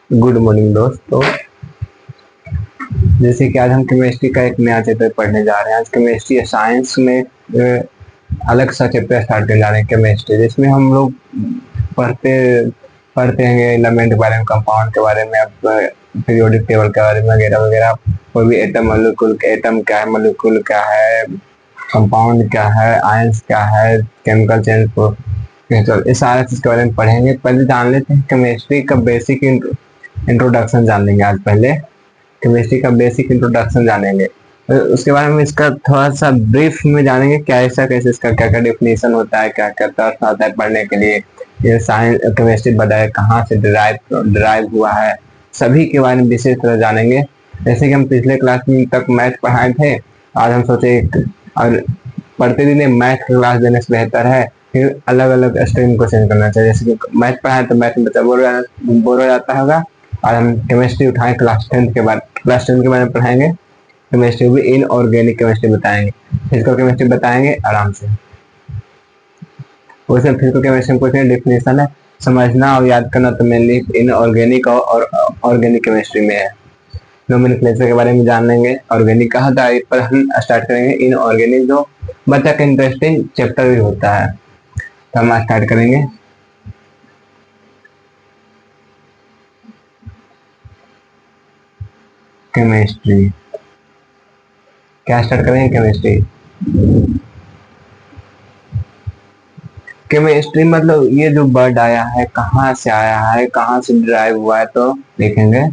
Good morning दोस्तों। जैसे कि आज हम केमिस्ट्री का एक नया चैप्टर पढ़ने जा रहे हैं। आज केमिस्ट्री साइंस में अलग सा चैप्टर स्टार्ट करने जा रहे हैं, केमिस्ट्री, जिसमें हम लोग पढ़ते पढ़ते हैं एलिमेंट के बारे में, कंपाउंड के बारे में, पीरियोडिक टेबल के बारे में वगैरह वगैरह। कोई भी एटम, मोलिक्यूल, एटम क्या है, मोलिक्यूल क्या है, कंपाउंड क्या है, आयंस क्या है, केमिकल चेंज को, इस सारे चीज के बारे में पढ़ेंगे। पहले जान लेते हैं केमिस्ट्री का बेसिक इंट्रोडक्शन जान लेंगे। आज पहले केमिस्ट्री का बेसिक इंट्रोडक्शन जानेंगे, उसके बाद हम इसका थोड़ा सा ब्रीफ में जानेंगे, क्या ऐसा कैसे, इसका क्या क्या डेफिनेशन होता है, क्या क्या तर्क आता है पढ़ने के लिए, ये साइंस केमिस्ट्री बताए कहाँ से डिराइव हुआ है, सभी के बारे में विशेष तरह जानेंगे। जैसे कि हम पिछले क्लास में तक मैथ पढ़ाए थे, आज हम सोचे और पढ़ते दिन मैथ क्लास देने से बेहतर है फिर अलग अलग स्ट्रीम को चेंज करना चाहिए। जैसे कि मैथ पढ़ाए तो मैथ में बच्चा बोर हो जाता होगा, और हम केमिस्ट्री उठाएं क्लास 10 के बारे में पढ़ाएंगे। केमिस्ट्री भी इनऑर्गेनिक केमिस्ट्री बताएंगे, फिजिकल केमिस्ट्री बताएंगे आराम से। वैसे फिजिकल केमिस्ट्री में कुछ डेफिनेशन है, समझना और याद करना तो मेनली इनऑर्गेनिक और ऑर्गेनिक केमिस्ट्री में है। नोमेनक्लेचर के बारे में जान लेंगे, ऑर्गेनिक कहा था, इस पर हम स्टार्ट करेंगे। इनऑर्गेनिक जो बच्चा का इंटरेस्टिंग चैप्टर भी होता है, तो हम स्टार्ट करेंगे। केमिस्ट्री क्या स्टार्ट करेंगे? केमिस्ट्री मतलब ये जो वर्ड आया है कहाँ से आया है, कहाँ से डिराइव हुआ है, तो देखेंगे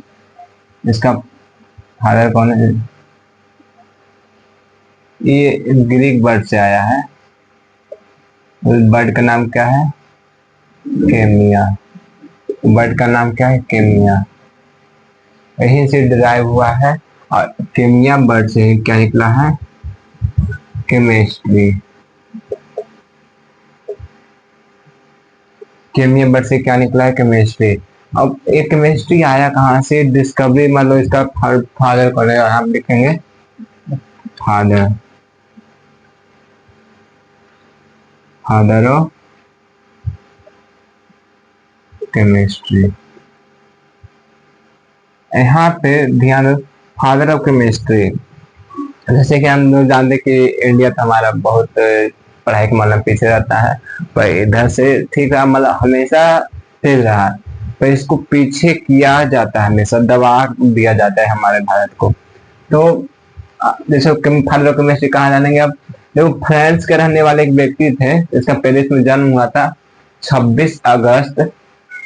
इसका फादर कौन है। ये ग्रीक वर्ड से आया है। वर्ड का नाम क्या है? केमिया। वर्ड का नाम क्या है? केमिया। यहीं से डिराइव हुआ है, और केमिया वर्ड से क्या निकला है? केमिस्ट्री। केमिया वर्ड से क्या निकला है? केमिस्ट्री। अब ये केमिस्ट्री आया कहाँ से? डिस्कवरी, मतलब इसका फादर कौन है, आप लिखेंगे फादर, फादर ऑफ केमिस्ट्री। यहाँ पे ध्यान, फादर ऑफ केमिस्ट्री। जैसे कि हम लोग जानते कि इंडिया तो हमारा बहुत पढ़ाई के मामले में पीछे रहता है, पर इधर से ठीक रहा, मतलब हमेशा तेज रहा, पर इसको पीछे किया जाता है, हमेशा दबा दिया जाता है हमारे भारत को। तो जैसे फादर ऑफ केमिस्ट्री कहाँ जानेंगे अब? देखो, फ्रांस के रहने वाले एक व्यक्ति थे, इसका पेरिस में जन्म हुआ था। 26 अगस्त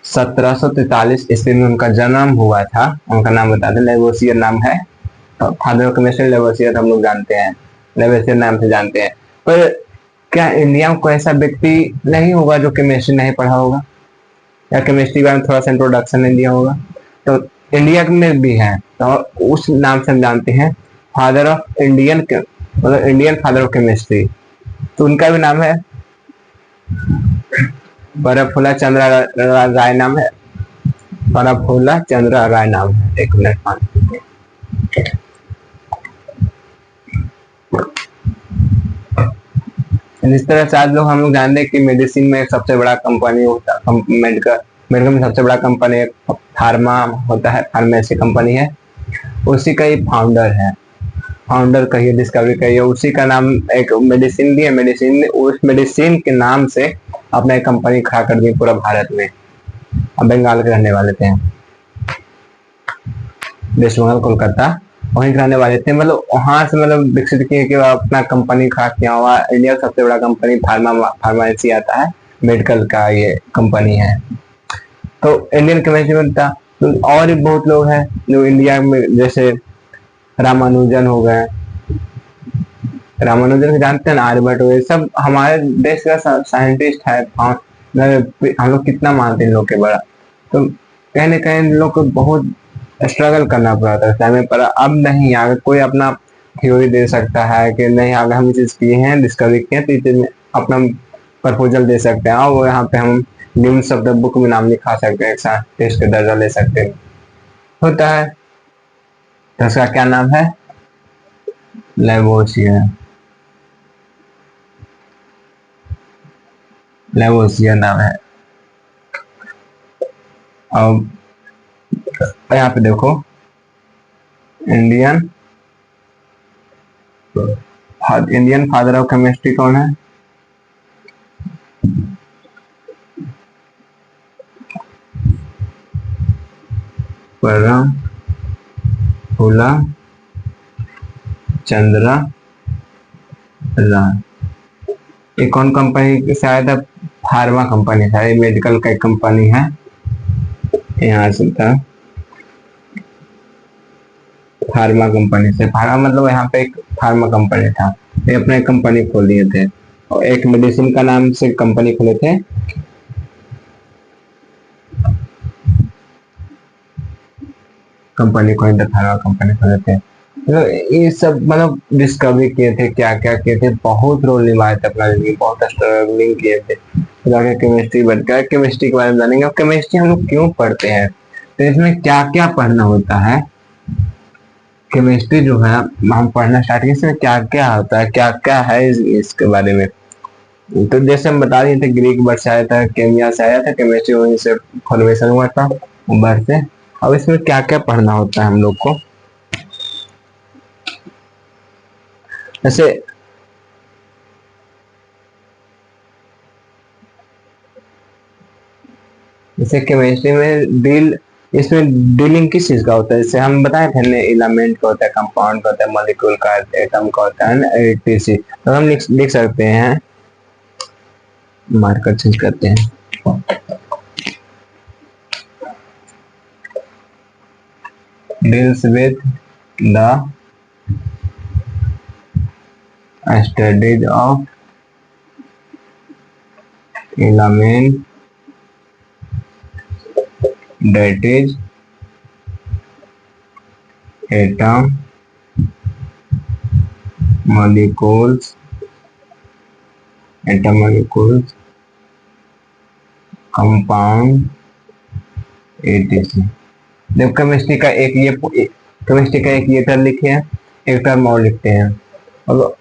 1743 ईस्वी में उनका जन्म हुआ था। उनका नाम बता दें, लेवोसियर नाम है। तो फादर ऑफ केमिस्ट्री लेवोसियर हम लोग जानते हैं, लेवोसियर नाम से जानते हैं। पर क्या इंडिया में कोई ऐसा व्यक्ति नहीं होगा जो केमिस्ट्री नहीं पढ़ा होगा, या केमिस्ट्री के बारे में थोड़ा सा इंट्रोडक्शन नहीं दिया होगा? तो इंडिया में भी है, तो उस नाम से हम जानते हैं, फादर ऑफ इंडियन, मतलब इंडियन फादर ऑफ केमिस्ट्री। तो उनका भी नाम है प्रफुल्ल चंद्र राय नाम है। प्रफुल्ल चंद्र राय नाम है। एक मिनट। जिस तरह से आज लोग हम लोग जानते हैं कि मेडिसिन में सबसे बड़ा कंपनी होता है, मेडिकल मेडिकल में सबसे बड़ा कंपनी फार्मा होता है, फार्मेसी कंपनी है, उसी का ही फाउंडर है। फाउंडर कहिए, डिस्कवरी कहिए, उसी का नाम एक मेडिसिन भी है। मेडिसिन ने उस मेडिसिन के नाम से अपना एक कंपनी खड़ा कर दी पूरा भारत में। अब बंगाल के रहने वाले थे, वेस्ट बंगाल, कोलकाता, वहीं रहने वाले थे। मतलब वहां से मतलब विकसित किए कि अपना कंपनी खड़ा किया हुआ। इंडिया का सबसे बड़ा कंपनी फार्मेसी आता है, मेडिकल का ये कंपनी है। तो इंडियन केमिस्ट्री में था। तो और भी बहुत लोग हैं जो इंडिया में, जैसे रामानुजन हो गए, रामानुजन को जानते हैं ना, आर्यभट्ट हो गए, सब हमारे देश का साइंटिस्ट है। हम लोग कितना मानते हैं इन लोग के बड़ा। तो कहीं ना कहीं इन लोग को बहुत स्ट्रगल करना पड़ा था समय पर। अब नहीं, आगे कोई अपना थ्योरी दे सकता है कि नहीं, अगर हम चीज किए हैं, डिस्कवरी किए हैं, तो इस चीज में अपना प्रपोजल दे सकते हैं, और वो यहाँ पे हम गिनीज ऑफ द बुक में नाम लिखा सकते हैं, साइंटिस्ट का दर्जा ले सकते हैं, होता है। तो उसका क्या नाम है? लेवोसियर। लेवोसियर नाम है। अब यहाँ पे देखो Indian Indian father of chemistry कौन है? परम फूला चंद्रा राय। ये कौन कंपनी से आया था? फार्मा कंपनी था, ये मेडिकल का एक कंपनी है, यहाँ से था फार्मा कंपनी से। फार्मा मतलब यहाँ पे एक फार्मा कंपनी था, ये अपने कंपनी खोल दिए थे और एक मेडिसिन का नाम से कंपनी खोले थे। कंपनी को फार्मा कंपनी खोले थे। तो ये सब मतलब डिस्कवरी किए थे, क्या क्या किए थे, बहुत रोल निभाए थे अपना जिंदगी, बहुत स्ट्रगलिंग किए थे, जाके केमिस्ट्री बन गया। केमिस्ट्री के बारे में जानेंगे। अब केमिस्ट्री हम लोग क्यों पढ़ते हैं, तो इसमें क्या क्या पढ़ना होता है। केमिस्ट्री जो है हम पढ़ना स्टार्ट किए, इसमें क्या क्या होता है, क्या क्या है इसके बारे में। तो जैसे हम बता रहे थे, ग्रीक वर्ड से आया था, केमिया से आया था, केमिस्ट्री वहीं से फॉर्मेशन हुआ था वर्ड से। अब इसमें क्या क्या पढ़ना होता है हम लोग को, जैसे जैसे केमिस्ट्री में इसमें डीलिंग किस चीज का होता है, जैसे हम बताए थे ना, एलिमेंट का होता है, कंपाउंड का होता है, मॉलिक्यूल का, एटम का होता है ना, etc। तो हम लिख सकते हैं, मार्कर चेंज करते हैं, deals with the studies of element that is atom, molecules, compound, etc। जब केमिस्ट्री का एक ये टर्म लिखे हैं, एक टर्म और लिखते हैं, और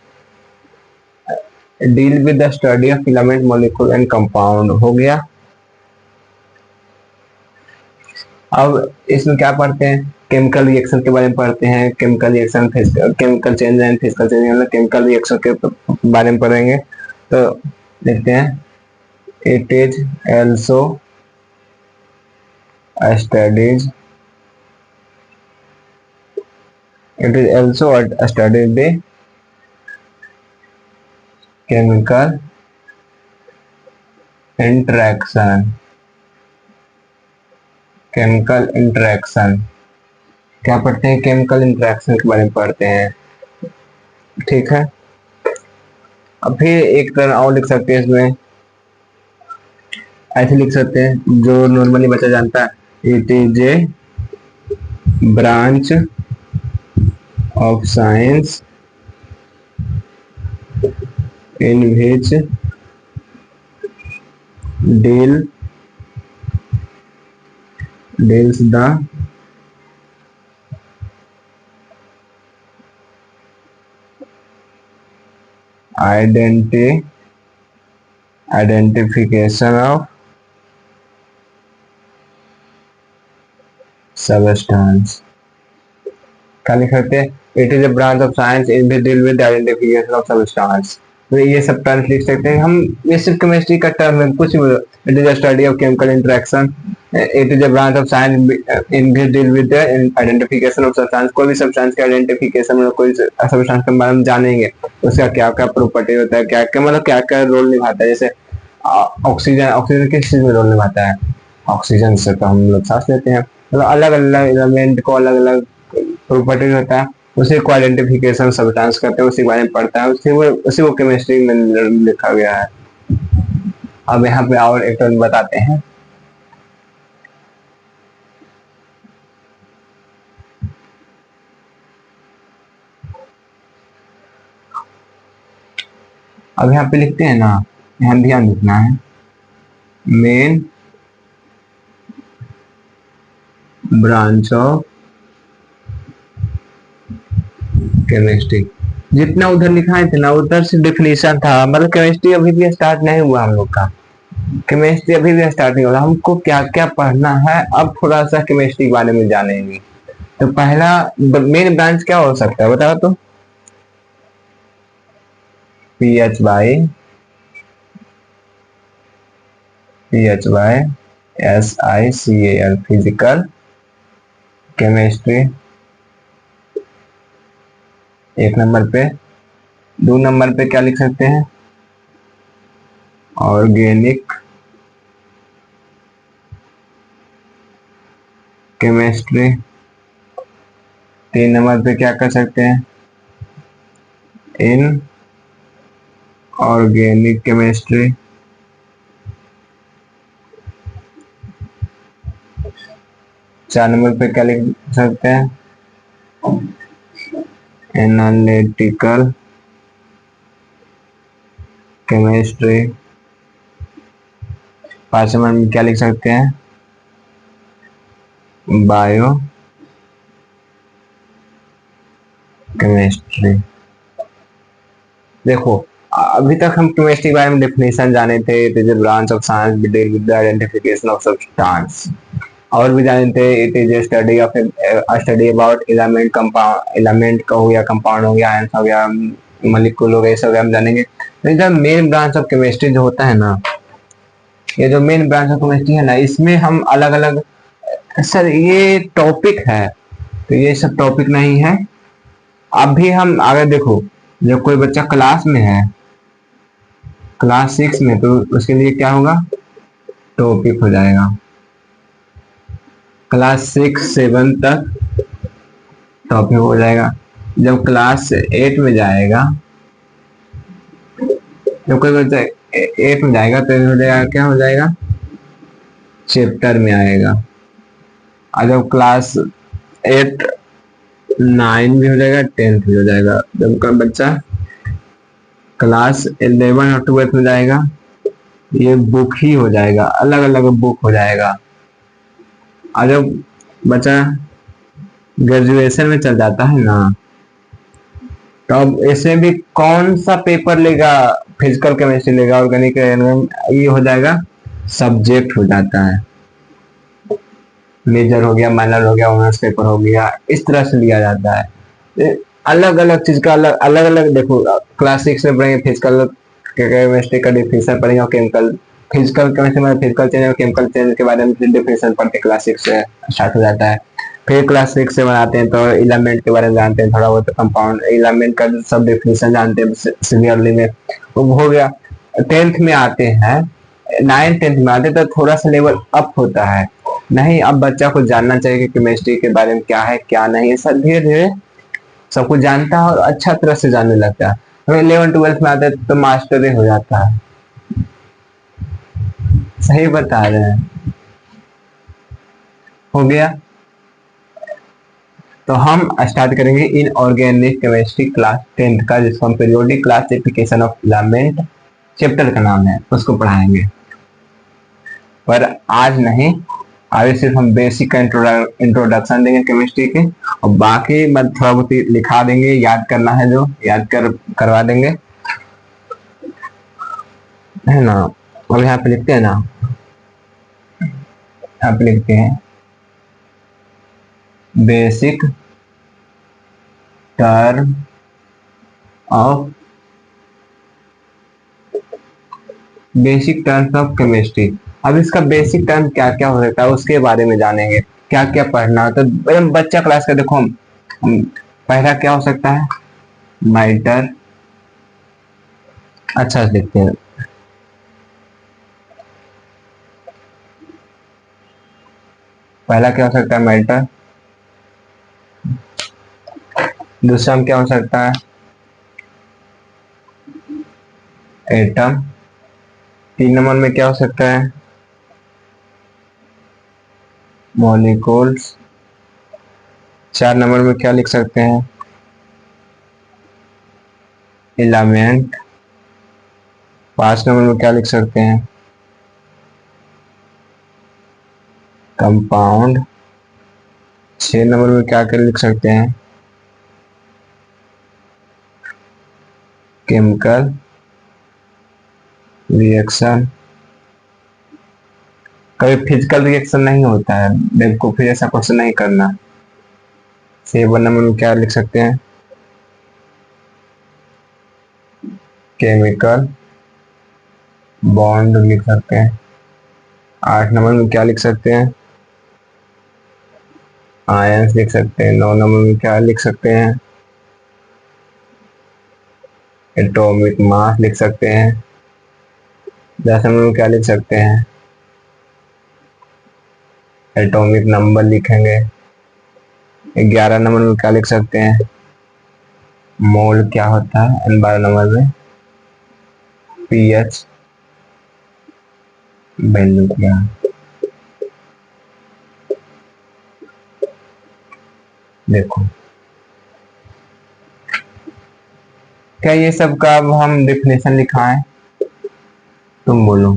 deal with the study of filament, molecule and compound हो गया। अब इसमें क्या पढ़ते हैं, केमिकल रिएक्शन के बारे में पढ़ते हैं, chemical reaction, chemical change and physical change, मतलब केमिकल रिएक्शन के बारे में पढ़ेंगे। तो देखते हैं, it is also studies the chemical interaction, क्या पढ़ते हैं, केमिकल इंटरेक्शन के बारे में पढ़ते हैं, ठीक है। अब फिर एक टर्म और लिख सकते हैं, इसमें ऐसे लिख सकते हैं जो नॉर्मली बच्चा जानता है, it is a branch of science in which deals the identification of substance। क्या लिख सकते हैं, it is a branch of science in which deal with identification of substance. तो ये सब टर्म्स लिख सकते हैं हम, ये सिर्फ केमिस्ट्री का टर्म है, कुछ भी। It is a study of chemical interaction, it is a branch of science in which deal with identification of substance. कोई भी सब्सटेंस का आइडेंटिफिकेशन में, कोई सब्सटेंस के बारे में जानेंगे, उसका क्या क्या प्रॉपर्टी होता है, क्या क्या मतलब क्या क्या रोल निभाता है। जैसे ऑक्सीजन किस चीज में रोल निभाता है, ऑक्सीजन से तो हम लोग सांस लेते हैं। मतलब अलग अलग एलिमेंट को अलग अलग प्रॉपर्टी होता है, उसी को आइडेंटिफिकेशन सब्सटेंस करते हैं, उसी के बारे में पढ़ता है, उसी को केमिस्ट्री में लिखा गया है। अब यहाँ पे और एक टर्म बताते हैं, अब यहाँ पे लिखते हैं ना, यहाँ ध्यान लिखना है, मेन ब्रांच ऑफ केमिस्ट्री। जितना उधर लिखा है ना, उधर से डिफिनेशन था, मतलब केमिस्ट्री अभी भी स्टार्ट नहीं हुआ हम लोग का, केमिस्ट्री अभी भी स्टार्ट नहीं होगा, हमको क्या क्या पढ़ना है अब थोड़ा सा केमिस्ट्री के बारे में जानेंगे। तो पहला मेन ब्रांच क्या हो सकता है बताओ तो? PHY SICAL फिजिकल केमिस्ट्री एक नंबर पे। दो नंबर पे क्या लिख सकते हैं? Organic chemistry. तीन नंबर पे क्या कर सकते हैं? In organic chemistry. चार नंबर पे क्या लिख सकते हैं? Analytical chemistry. पांच नंबर में क्या लिख सकते हैं? Bio chemistry. देखो अभी तक हम केमिस्ट्री के बारे में डेफिनेशन जाने थे, it is a branch of science deal with the identification of substance. और भी जाने थे, it is a study of study about element, compound element का हो गया, कंपाउंड हो गया, आयंस हो गया, मॉलिक्यूल हो गया, ये सब हम जानेंगे। तो मेन ब्रांच ऑफ केमिस्ट्री जो होता है ना, ये जो मेन ब्रांच ऑफ केमिस्ट्री है ना, इसमें हम अलग अलग, सर ये टॉपिक है तो ये सब टॉपिक नहीं है। अभी हम अगर देखो, जब कोई बच्चा क्लास में है, क्लास 6 में, तो उसके लिए क्या होगा? टॉपिक हो जाएगा। क्लास 6 7 तक टॉपिक हो जाएगा। जब क्लास 8 में जाएगा, जब कोई बच्चा 8 में जाएगा तो हो जाएगा, क्या हो जाएगा? चैप्टर में आएगा। और जब क्लास 8 9 भी हो जाएगा, 10th भी हो जाएगा। जब का बच्चा क्लास 11 और 12 में जाएगा, ये बुक ही हो जाएगा, अलग अलग बुक हो जाएगा। और जब बच्चा ग्रेजुएशन में चल जाता है ना, तो अब इसमें भी कौन सा पेपर लेगा? फिजिकल केमिस्ट्री लेगा, ऑर्गेनिक, ये हो जाएगा, सब्जेक्ट हो जाता है। मेजर हो गया, माइनर हो गया, ऑनर्स पेपर हो गया, इस तरह से लिया जाता है। अलग अलग चीज का अलग अलग अलग। देखो क्लास 6 में पढ़ेंगे फिजिकल केमिस्ट्री का डिफिनेशन पढ़ेंगे, और केमिकल फिजिकल केमिस्ट्री में फिजिकल चेंज और केमिकल चेंज के बारे में डिफिनेशन पढ़ते क्लास 6 से स्टार्ट हो जाता है। फिर क्लास 6 से बनाते हैं तो एलिमेंट के बारे में जानते हैं, थोड़ा बहुत कंपाउंड एलिमेंट का सब डिफिनेशन जानते हैं सीनियरली में, वो हो गया। 10th में आते हैं, 9th 10th में आते हैं तो थोड़ा सा लेवल अप होता है। नहीं, अब बच्चा को जानना चाहिए कि केमिस्ट्री के बारे में क्या है क्या नहीं, सब धीरे धीरे सब कुछ जानता है और अच्छा तरह से जानने लगता है। हमें 11 12 में आते हैं तो मास्टरी हो जाता है। सही बता रहे हैं, हो गया। तो हम स्टार्ट करेंगे in organic chemistry class 10th का, जिसको हम periodic classification of element chapter का नाम है, उसको पढ़ाएंगे। पर आज नहीं, आगे सिर्फ हम बेसिक का इंट्रोडक्शन देंगे केमिस्ट्री के, और बाकी मैं थोड़ा बहुत लिखा देंगे, याद करना है जो याद करवा देंगे, है ना। अब यहाँ पे लिखते हैं ना, यहाँ पे लिखते हैं basic term of basic terms of chemistry. अब इसका बेसिक टर्म क्या क्या हो सकता है उसके बारे में जानेंगे, क्या क्या पढ़ना है। तो बच्चा क्लास का देखो, हम पहला क्या हो सकता है? मैटर। अच्छा से लिखते हैं, पहला क्या हो सकता है? मैटर। दूसरा में क्या हो सकता है? एटम। तीन नंबर में क्या हो सकता है? मॉलिक्यूल्स। चार नंबर में क्या लिख सकते हैं? एलिमेंट। पांच नंबर में क्या लिख सकते हैं? कंपाउंड। छह नंबर में क्या क्या लिख सकते हैं? Chemical reaction. कभी फिजिकल रिएक्शन नहीं होता है, बेवकूफ फिर ऐसा क्वेश्चन नहीं करना। C1 नंबर में क्या लिख सकते हैं, केमिकल बॉन्ड लिख सकते हैं। 8 नंबर में क्या लिख सकते हैं, आयंस लिख सकते हैं। 9 नंबर में क्या लिख सकते हैं, एटॉमिक मास लिख सकते हैं। 10 नंबर में क्या लिख सकते हैं, एटॉमिक नंबर लिखेंगे। 11 नंबर में क्या लिख सकते हैं, मोल क्या होता है। एंड 12 नंबर में पीएच वैल्यू क्या है। देखो क्या ये सब का अब हम डिफिनेशन लिखाएं, तुम बोलो।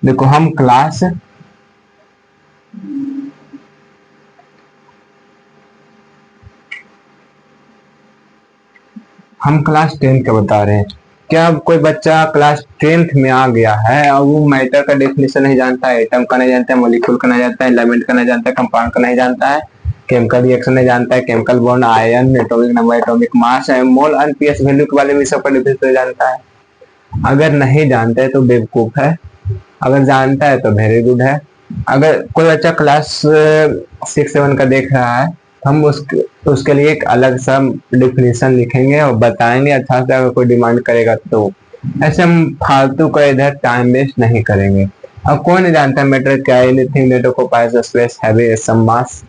देखो हम क्लास 10 का बता रहे हैं। क्या अब कोई बच्चा क्लास 10th में आ गया है और वो मैटर का डेफिनेशन नहीं जानता है, एटम का नहीं जानता है, मॉलिक्यूल का नहीं जानता है, एलिमेंट का नहीं जानता है, कंपाउंड का नहीं जानता है, केमिकल रिएक्शन नहीं जानता है, chemical bond, ion, atomic number, atomic mass, mole and pH value के बारे में सबका डेफिनेशन जानता है। अगर नहीं जानता है तो बेवकूफ है, अगर जानता है तो वेरी गुड है। अगर कोई बच्चा क्लास 6-7 का देख रहा है, हम उसके लिए एक अलग सा डिफिनेशन लिखेंगे और बताएंगे अच्छा से, अगर कोई डिमांड करेगा तो। ऐसे हम फालतू का इधर टाइम वेस्ट नहीं करेंगे। अब कौन नहीं जानता मैटर क्या है, anything that occupies the space having some mass.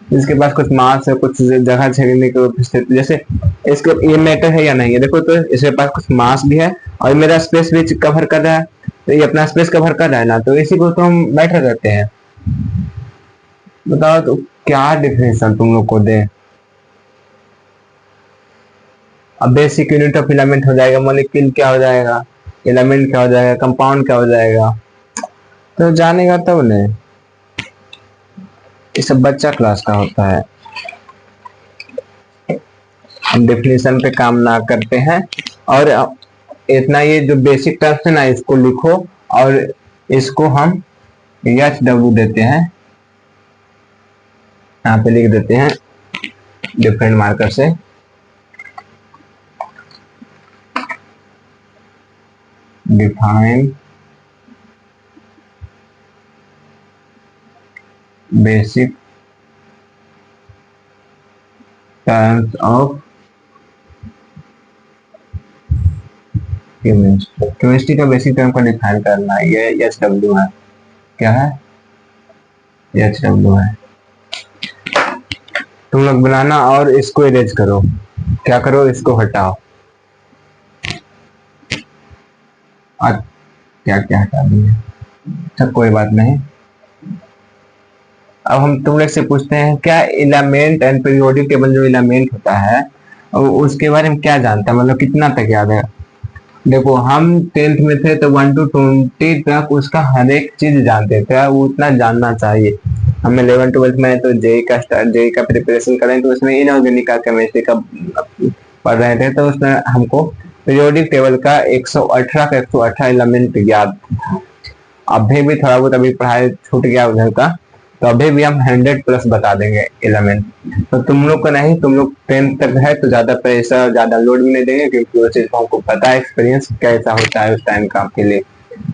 जिसके पास कुछ मास है, कुछ जगह छेड़ने की उपस्थिति, जैसे इसके ये मैटर है या नहीं है, देखो तो इसके पास कुछ मास भी है और मेरा स्पेस भी कवर कर रहा है, तो ये अपना स्पेस कवर कर रहा है ना, तो इसी को तो हम मैटर कहते हैं। बताओ तो क्या डिफिनेशन तुम लोग को दे। अब बेसिक यूनिट ऑफ फिलामेंट हो जाएगा, मॉलिक्यूल क्या हो जाएगा, एलिमेंट क्या हो जाएगा, कंपाउंड क्या हो जाएगा, तो जानेगा तब नहीं। ये सब बच्चा क्लास का होता है, हम डेफिनेशन पे काम ना करते हैं। और इतना ये जो बेसिक टर्म्स है ना, इसको लिखो और इसको हम HW देते हैं, यहाँ पे लिख देते हैं डिफरेंट मार्कर से। Define basic terms of chemistry. Chemistry का बेसिक टर्म को डिफाइन करना है, ये HW है। क्या है, HW है। तुम लोग बनाना और इसको इरेज करो। क्या करो, इसको हटाओ और क्या क्या हटा दिए, सब कोई बात नहीं। अब हम तुम लोग से पूछते हैं, क्या एलिमेंट एंड पीरियोडिक टेबल जो एलिमेंट होता है उसके बारे में क्या जानता है, मतलब कितना तक याद है। देखो हम 10th में थे तो 1 to 20 तक उसका हर एक चीज जानते थे, वो उतना जानना चाहिए। हम 11 12th में तो जेई का प्रिपरेशन कर रहे हैं, तो उसमें इनऑर्गेनिक का केमिस्ट्री का पढ़ रहे थे, तो उसमें हमको पीरियोडिक टेबल का 118 का 118 एलिमेंट याद था। अभी भी थोड़ा बहुत अभी पढ़ाई छूट गया उधर का, तो अभी भी हम 100+ बता देंगे एलिमेंट। तो तुम लोग को नहीं, तुम लोग 10th तक है तो ज्यादा प्रेशर ज्यादा लोड भी नहीं देंगे, क्योंकि वो चीज हमको पता है, एक्सपीरियंस कैसा होता है उस टाइम का, आपके लिए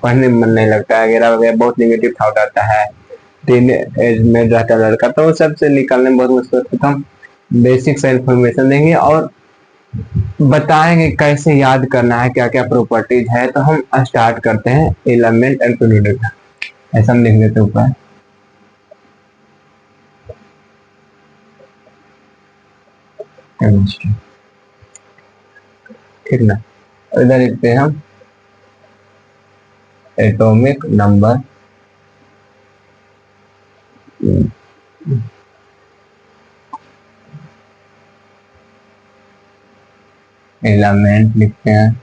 पढ़ने में मन नहीं लगता है वगैरह वगैरह, बहुत निगेटिव थॉट आता है, टीन एज में रहता है लड़का, तो सबसे निकालने में बहुत मुश्किल होता है। तो हम बेसिक सा इंफॉर्मेशन देंगे और बताएंगे कैसे याद करना है, क्या क्या प्रॉपर्टीज है। तो हम स्टार्ट करते हैं एलिमेंट एंड पीरियोडिक, ऐसा हम लिख देते ऊपर केमिस्ट्री, ठीक ना। इधर लिखते हैं हम एटॉमिक नंबर, एलिमेंट लिखते हैं,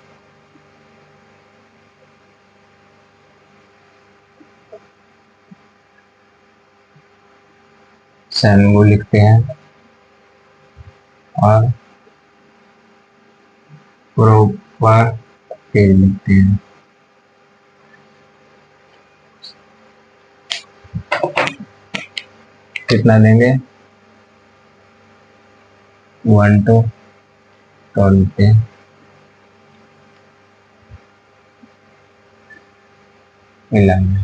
सैनवो लिखते हैं और प्रॉपर लिखते हैं। कितना देंगे 1 to 20 11।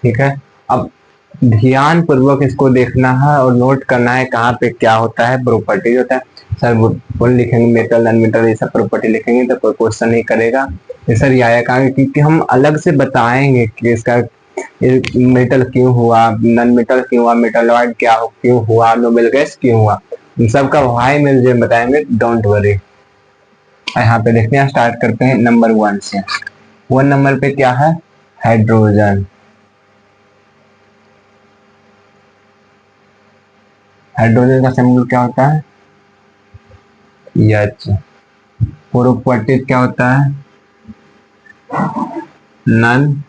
ठीक है, अब ध्यान पूर्वक इसको देखना है और नोट करना है कहाँ पे क्या होता है, प्रॉपर्टी होता है। सर बोल लिखेंगे मेटल नॉन मेटल ये सब प्रॉपर्टी लिखेंगे तो कोई क्वेश्चन नहीं करेगा। ये सर ये आया कहाँ, क्योंकि हम अलग से बताएंगे कि इसका मेटल क्यों हुआ, नॉन मेटल क्यों हुआ, मेटलॉइड क्या क्यों हुआ, नोबेल गैस क्यों हुआ, इन सब का वाई में जो बताएंगे, डोंट वरी। यहाँ पे देखते हैं, स्टार्ट करते हैं नंबर 1 से। 1 नंबर पे क्या है, हाइड्रोजन। हाइड्रोजन का सिंबल क्या होता है, एच। प्रोपर्टी क्या होता है, नॉन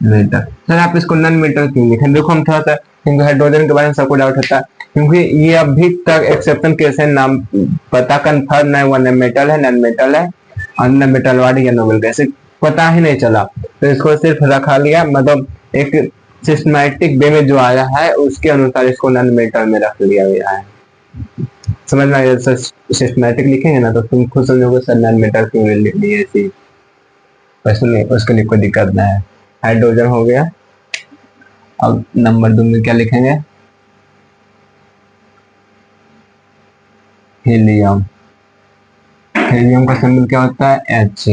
मेटल। सर आप इसको नॉन मेटल क्यों लिखे, देखो हम थोड़ा सा, क्योंकि हाइड्रोजन के बारे में सबको डाउट होता है, क्योंकि ये अभी तक एक्सेप्शन केस है, नाम पता कंफर्म नहीं हुआ, नॉन मेटल है, नॉन मेटल है, अन्य मेटल वाली या नोबेल गैस पता ही नहीं चला, तो इसको सिर्फ रखा लिया, मतलब एक सिस्टमैटिक वे में जो आया है उसके अनुसार इसको नॉन मेटल में रख लिया गया है। समझ में आया, सिस्टमैटिक लिखेंगे ना तो तुम खुद समझोगे सर नॉन मेटल क्यों लिख लिए ऐसी, उसमें उसके लिए कोई दिक्कत ना है। हाइड्रोजन हो गया। अब नंबर 2 में क्या लिखेंगे, हीलियम। हीलियम का सिंबल क्या होता है, एच।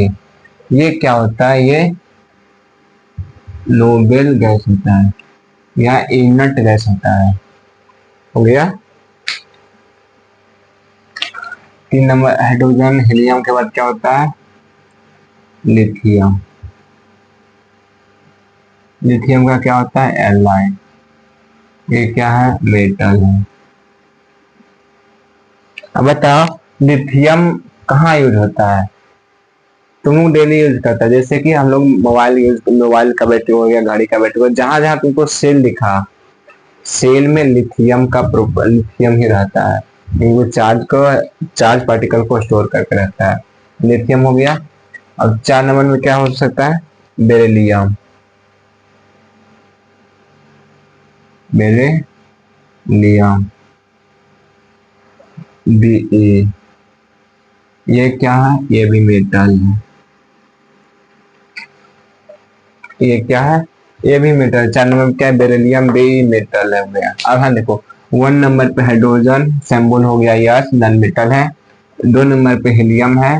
ये क्या होता है, ये नोबेल गैस होता है या इनर्ट गैस होता है। हो गया। 3 नंबर हाइड्रोजन हीलियम के बाद क्या होता है, लिथियम। लिथियम का क्या होता है, एलाइन। ये क्या है, मेटल है। अब बताओ लिथियम कहाँ यूज होता है, तुम लोग डेली यूज करता है, जैसे कि हम लोग मोबाइल का बैटरी हो गया, गाड़ी का बैटरी हो, जहां जहां तुमको सेल दिखा, सेल में लिथियम का प्रॉपर लिथियम ही रहता है, वो चार्ज पार्टिकल को स्टोर करके रखता है। लिथियम हो गया। अब 4 नंबर में क्या हो सकता है, बेरिलियम। बेरिलियम बी, ये क्या है, ये भी मेटल है। ये क्या है, ये भी मेटल। 4 नंबर पे क्या है, बेरिलियम भी मेटल है गया। अब हाँ देखो 1 नंबर पे हाइड्रोजन सिंबल हो गया यस, नॉन मेटल है। 2 नंबर पे हीलियम है,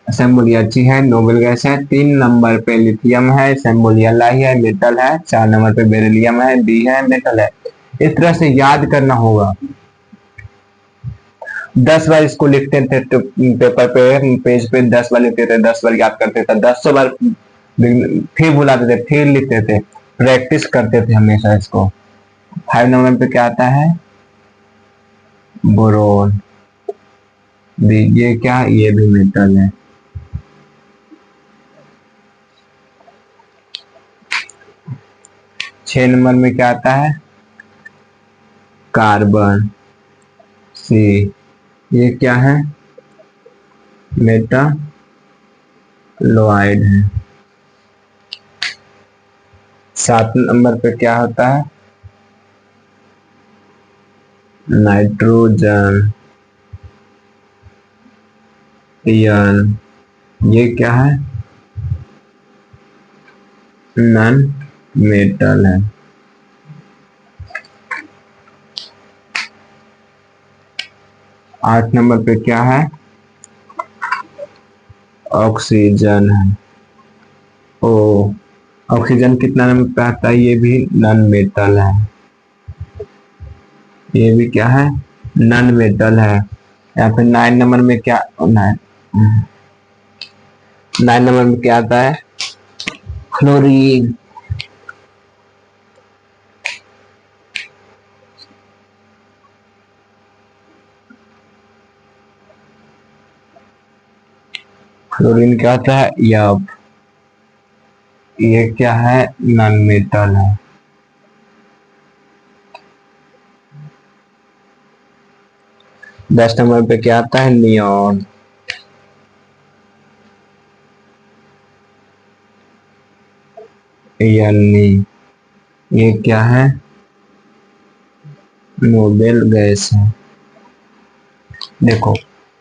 सिंबल एच है, नोबेल गैस है। 3 नंबर पे लिथियम है, सिंबल एल है, मेटल है। 4 नंबर पे बेरिलियम है, बी है, मेटल है। इस तरह से याद करना होगा। 10 बार इसको लिखते थे तो पेपर पे पेज पे 10 बार लिखते थे, 10 बार याद करते थे, 10 बार फिर भुलाते थे, फिर लिखते थे, प्रैक्टिस करते थे हमेशा इसको। 5 नंबर पे क्या आता है, बोरोन। ये क्या, ये भी मेटल है। 6 नंबर में क्या आता है, कार्बन। सी, ये क्या है, मेटालोइड है। 7 नंबर पे क्या होता है, नाइट्रोजन। ये क्या है, नॉन मेटल है। 8 नंबर पे क्या है, ऑक्सीजन है। ओ, ऑक्सीजन कितना नंबर पे आता है, ये भी नॉन मेटल है। ये भी क्या है, नॉन मेटल है। यहाँ पे 9 नंबर में क्या, 9 नंबर में क्या आता है, क्लोरीन। क्लोरीन क्या होता है, यब। ये क्या है, नॉन मेटल है। 10 नंबर पे क्या आता है, नियॉन। यानी ये क्या है, नोबेल गैस है। देखो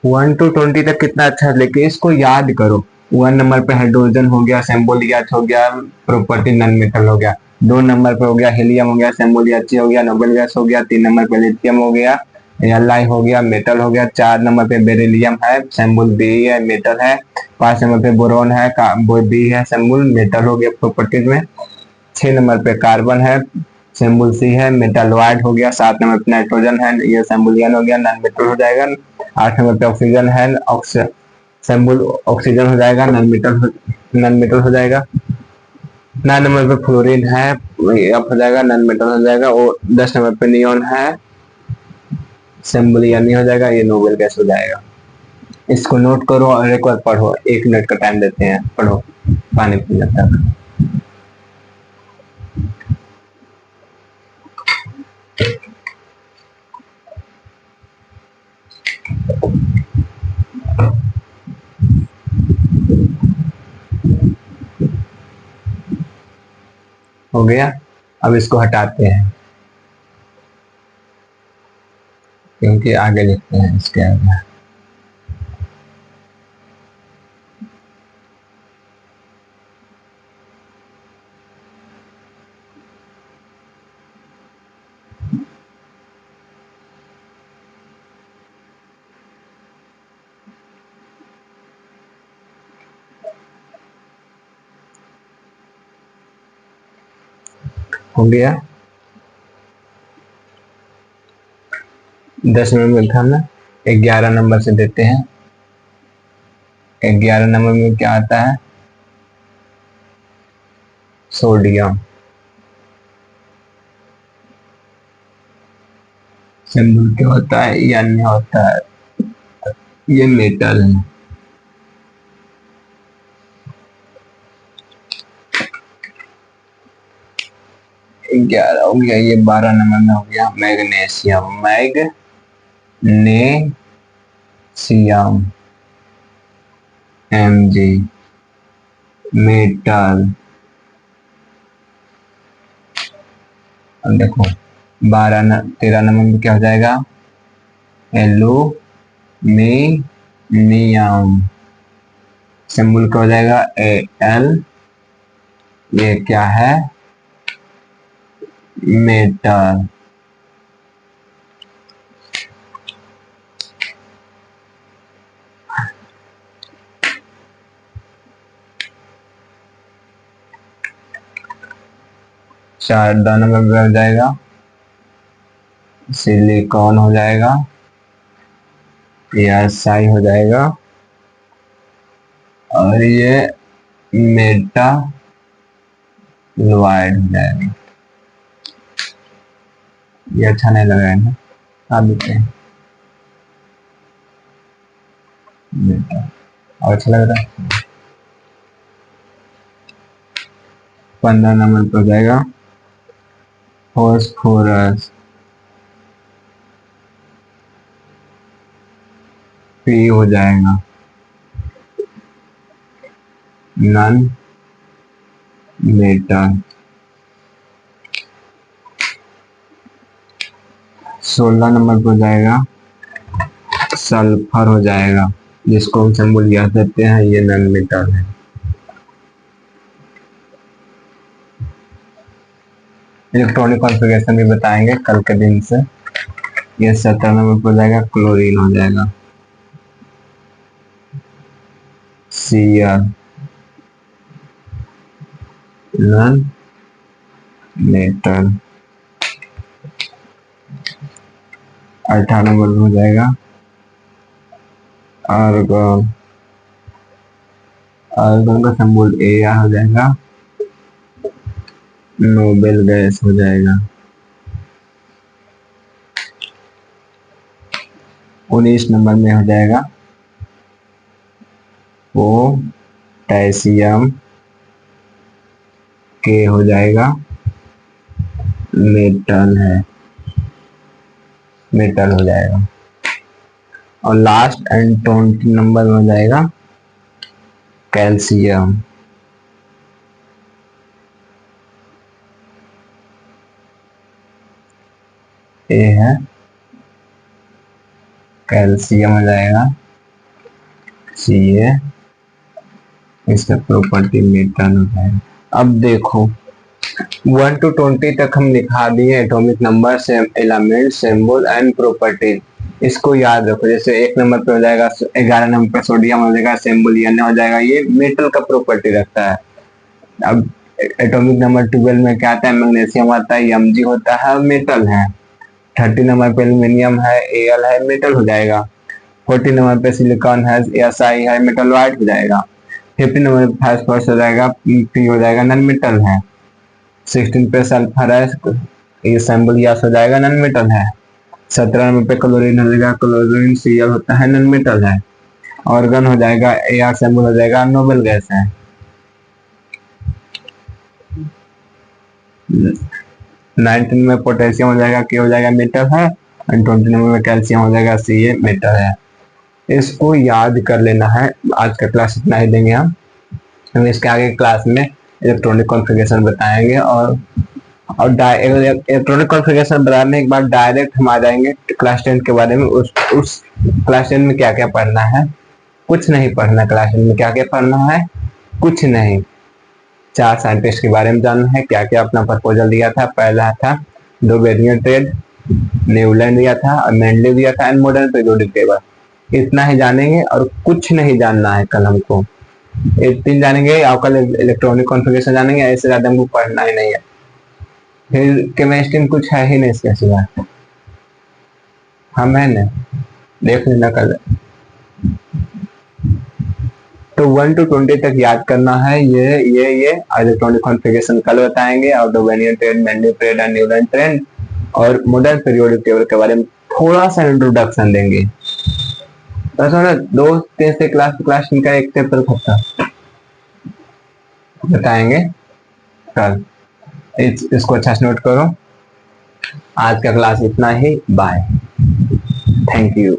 1 to 20 तक कितना अच्छा है, लेकिन इसको याद करो। 1 नंबर पे हाइड्रोजन हो गया, सेम्बोलियाच हो गया, प्रॉपर्टी नॉन मेटल हो गया। 2 नंबर पे हो गया हीलियम हो गया, सेम्बोलियाची हो गया, नोबेल गैस हो गया। 3 नंबर पे लिथियम हो गया, एल हो गया, मेटल हो गया। 4 नंबर पे बेरिलियम है, सेम्बुल बी है, मेटल है। 5 नंबर पे बोरोन है, बी है, सेम्बुल मेटल हो गया प्रॉपर्टीज में। 6 नंबर पे कार्बन है, सिंबल सी है, मेटालॉइड हो गया। 7 नंबर पे नाइट्रोजन है, ये सिंबुलियन हो गया, नॉन मेटल हो जाएगा। 8 नंबर पे ऑक्सीजन है, सिंबल ऑक्सीजन हो जाएगा, नॉन मेटल हो जाएगा। 9 नंबर पे फ्लोरीन है, अब हो जाएगा नॉन मेटल हो जाएगा। और 10 नंबर पे नियोन है, सिंबल यानी हो जाएगा, ये नोबेल गैस हो जाएगा। इसको नोट करो और एक बार पढ़ो, 1 मिनट का टाइम देते हैं, पढ़ो पानी पी जाता है। हो गया। अब इसको हटाते हैं, क्योंकि आगे लिखते हैं इसके आगे। हो गया। 10 नंबर में था ना, 11 नंबर से देते हैं। 11 नंबर में क्या आता है, सोडियम। सिंबल क्या होता है, यानी होता है, ये मेटल है। 11 हो गया, ये 12 नंबर में हो गया मैग्नीशियम। Magnesium, Mg, metal. अब देखो 13 नंबर में क्या हो जाएगा, एल्यूमिनियम। सिंबल क्या हो जाएगा, Al। ये क्या है, मेटल। चार 2 नंबर पे हो जाएगा, सिलिकॉन हो जाएगा, या साई हो जाएगा। और ये मेटालॉइड हो जाएगा। ये अच्छा नहीं लग रहा है ना, आ देते हैं मेटा, और अच्छा लग रहा है। 15 नंबर पे हो जाएगा फॉस्फोरस, पी हो जाएगा, नॉन मेटल। 16 नंबर पे हो जाएगा सल्फर हो जाएगा, जिसको हम सिंबल याद देते हैं, ये नॉन मेटल है। इलेक्ट्रॉनिक कॉन्फ़िगरेशन भी बताएंगे कल के दिन से। ये 17 नंबर पे हो जाएगा, क्लोरीन हो जाएगा, Cl, नॉन मेटल। 18 नंबर पे हो जाएगा आर्गन, आर्गन का सिंबल Ar हो जाएगा, नोबेल गैस हो जाएगा। 19 नंबर में हो जाएगा पोटेशियम, के हो जाएगा, मेटल है, मेटल हो जाएगा। और लास्ट एंड 20 नंबर में हो जाएगा कैल्शियम। ए है, कैल्शियम हो जाएगा सी है, इसका प्रॉपर्टी मेटल हो जाएगा। अब देखो 1 to 20 तक हम लिखा दिए atomic number, element, symbol and property. इसको याद रखो। जैसे 1 नंबर पे हो जाएगा 11 नंबर पे सोडियम हो जाएगा, सिंबल एन हो जाएगा, ये मेटल का प्रॉपर्टी रखता है। अब एटॉमिक नंबर 12 में क्या आता है, मैग्नीशियम आता है, Mg होता है, मेटल है। 30 नंबर पे एल्यूमिनियम है, Al है, मेटल हो जाएगा। 40 नंबर पे सिलिकॉन है, Si है, मेटल वाइट हो जाएगा। 50 नंबर पे फास्फोरस हो जाएगा, P हो जाएगा, नॉन मेटल है। 16 पे सल्फर है, ये सिंबल यस हो जाएगा, नॉन मेटल है। 17 नंबर पे क्लोरीन हो जाएगा, क्लोरीन Cl होता है, नॉन मेटल है। ऑर्गन हो जाएगा, Ar सिंबल हो जाएगा, नोबल गैस है। 19 में पोटेशियम हो जाएगा, के हो जाएगा, मेटल है। एंड 20 नंबर में कैल्शियम हो जाएगा, Ca मेटल है। इसको याद कर लेना है। आज का क्लास इतना ही देंगे हम इसके आगे क्लास में इलेक्ट्रॉनिक कॉन्फ़िगरेशन बताएंगे और इलेक्ट्रॉनिक कॉन्फ़िगरेशन बताने के बाद डायरेक्ट हम आ जाएंगे क्लास 10 के बारे में। उस क्लास 10 में क्या क्या पढ़ना है, कुछ नहीं पढ़ना। क्लास 10 में क्या क्या पढ़ना है, कुछ नहीं। 4 साइंटिस्ट के बारे में जानना है, क्या क्या अपना प्रपोजल दिया था। पहला था दो बेरियर ट्रेड, न्यूलैंड दिया था और मेंडले दिया था, एंड मॉडर्न पीरियोडिक टेबल। इतना ही जानेंगे और कुछ नहीं जानना है कल हमको। 3 जानेंगे और कल इलेक्ट्रॉनिक कॉन्फ़िगरेशन जानेंगे, ऐसे ज्यादा हमको पढ़ना ही नहीं है। फिर केमिस्ट्री में कुछ है ही नहीं इसके सिवा। हम है ना, देख लेना कल। तो 1 to 20 तक याद करना है। ये इलेक्ट्रॉनिक कॉन्फ़िगरेशन कल बताएंगे और डोबेनियन ट्रेंड, मेंडल ट्रेंड और न्यूलैंड ट्रेंड और मॉडर्न पीरियोडिक टेबल के बारे में थोड़ा सा इंट्रोडक्शन देंगे। बस ना, 2-3 से क्लास इनका एक चैप्टर खत्म बताएंगे कल। इसको अच्छा से नोट करो। आज का क्लास इतना ही। Bye, thank you.